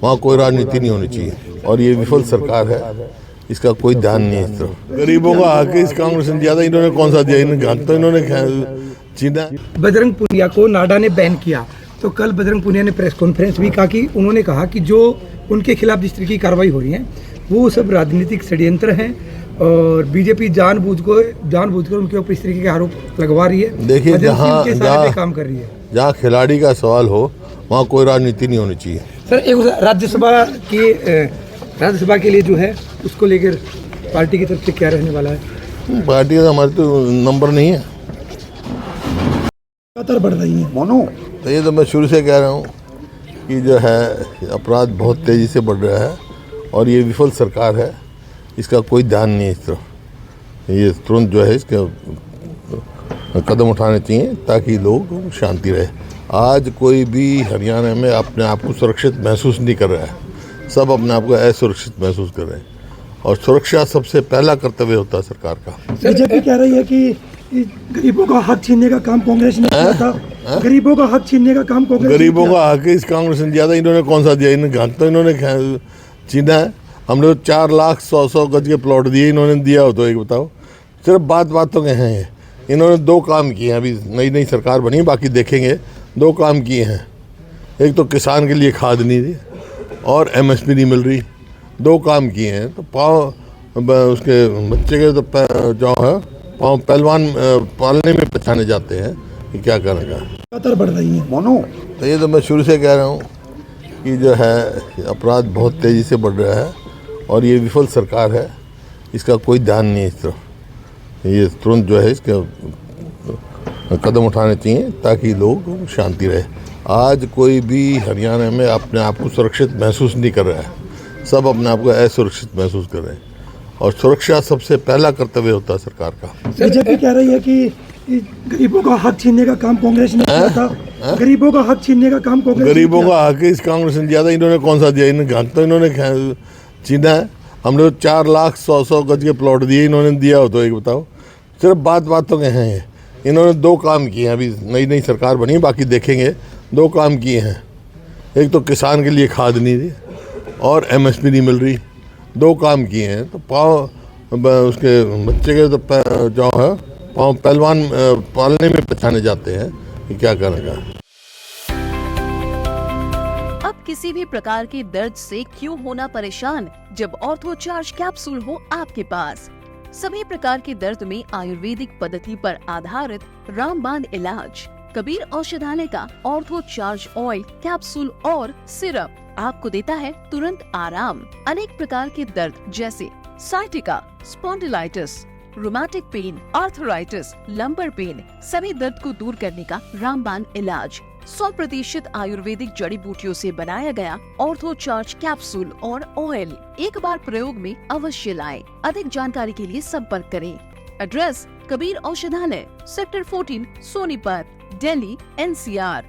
वहाँ कोई राजनीति नहीं होनी चाहिए। और ये विफल सरकार है, इसका कोई ध्यान नहीं है इस तरफ। गरीबों का हक इस कांग्रेस ने ज्यादा इन्होंने कौन सा दिया, इन्होंने हक तो इन्होंने छीना। बजरंग पुनिया को नाडा ने बैन किया, तो कल बजरंग पुनिया ने प्रेस कॉन्फ्रेंस भी कहा कि उन्होंने कहा कि जो उनके खिलाफ जिस तरह की कार्रवाई हो रही है वो सब राजनीतिक षड्यंत्र हैं और बीजेपी जानबूझकर उनके ऊपर इस तरीके के आरोप लगवा रही है। देखिए, जहाँ काम कर रही है, जहाँ खिलाड़ी का सवाल हो वहाँ कोई राजनीति नहीं होनी चाहिए। सर एक राज्यसभा के लिए जो है उसको लेकर पार्टी की तरफ से क्या रहने वाला है? पार्टी का हमारे तो नंबर नहीं है, लगातार बढ़ रही है मोनू। तो ये तो मैं शुरू से कह रहा हूँ कि जो है अपराध बहुत तेज़ी से बढ़ रहा है और ये विफल सरकार है, इसका कोई ध्यान नहीं है इस तरफ। ये तुरंत जो है इसके कदम उठाने चाहिए ताकि लोग शांति रहे। आज कोई भी हरियाणा में अपने आप को सुरक्षित महसूस नहीं कर रहा है, सब अपने आप को असुरक्षित महसूस कर रहे हैं और सुरक्षा सबसे पहला कर्तव्य होता है सरकार का। बीजेपी कह रही है कि गरीबों का हक छीनने का काम कांग्रेस ने किया था। गरीबों का हक छीनने का काम कांग्रेस गरीबों का हक इस कांग्रेस ने ज्यादा इन्होंने कौन सा दिया, इन्होंने हक तो इन्होंने छीना है। हमने 4 लाख 100 गज के प्लॉट दिए, इन्होंने दिया हो तो एक बताओ। सिर्फ बातों के हैं। इन्होंने 2 काम किए हैं, अभी नई सरकार बनी, बाकी देखेंगे। 2 काम किए हैं, एक तो किसान के लिए खाद नहीं दी और MSP नहीं मिल रही। 2 काम किए हैं तो उसके बच्चे के तो जो है पाँव पहलवान पालने में पछाने जाते हैं कि क्या करेगा। लगातार बढ़ रही है मोनू। तो ये तो मैं शुरू से कह रहा हूँ कि जो है अपराध बहुत तेज़ी से बढ़ रहा है और ये विफल सरकार है, इसका कोई ध्यान नहीं है इस तरफ। ये तुरंत जो है इसके कदम उठाने चाहिए ताकि लोग शांति रहे। आज कोई भी हरियाणा में अपने आप को सुरक्षित महसूस नहीं कर रहा है, सब अपने आप को असुरक्षित महसूस कर रहे हैं और सुरक्षा सबसे पहला कर्तव्य होता है सरकार का। बीजेपी कह रही है कि गरीबों का हक छीनने का काम कांग्रेस ने किया था। गरीबों का हक छीनने का काम कांग्रेस गरीबों का हक इस कांग्रेस ने ज्यादा इन्होंने कौन सा दिया, इन्होंने हक तो इन्होंने छीना है। हमने 4 लाख 100 गज के प्लॉट दिए, इन्होंने दिया हो तो एक बताओ। सिर्फ बातों के हैं। इन्होंने 2 काम किए हैं, अभी नई सरकार बनी, बाकी देखेंगे। 2 काम किए हैं, एक तो किसान के लिए खाद नहीं दी और MSP नहीं मिल रही। 2 काम किए हैं तो उसके बच्चे के तो जो है पाँव पहलवान पालने में पछाने जाते हैं कि क्या करेगा। अब किसी भी प्रकार के दर्द से क्यों होना परेशान जब ऑर्थो चार्ज कैप्सूल हो आपके पास। सभी प्रकार के दर्द में आयुर्वेदिक पद्धति पर आधारित रामबाण इलाज। कबीर औषधालय का ऑर्थो चार्ज ऑयल कैप्सूल और सिरप आपको देता है तुरंत आराम। अनेक प्रकार के दर्द जैसे sciatica, spondylitis, rheumatic pain, arthritis, lumbar pain, सभी दर्द को दूर करने का रामबाण इलाज 100% आयुर्वेदिक जड़ी बूटियों से बनाया गया ऑर्थो चार्ज कैप्सूल और ऑयल एक बार प्रयोग में अवश्य लाएं। अधिक जानकारी के लिए संपर्क करें। एड्रेस: कबीर औषधालय, सेक्टर 14, सोनीपत, दिल्ली, NCR।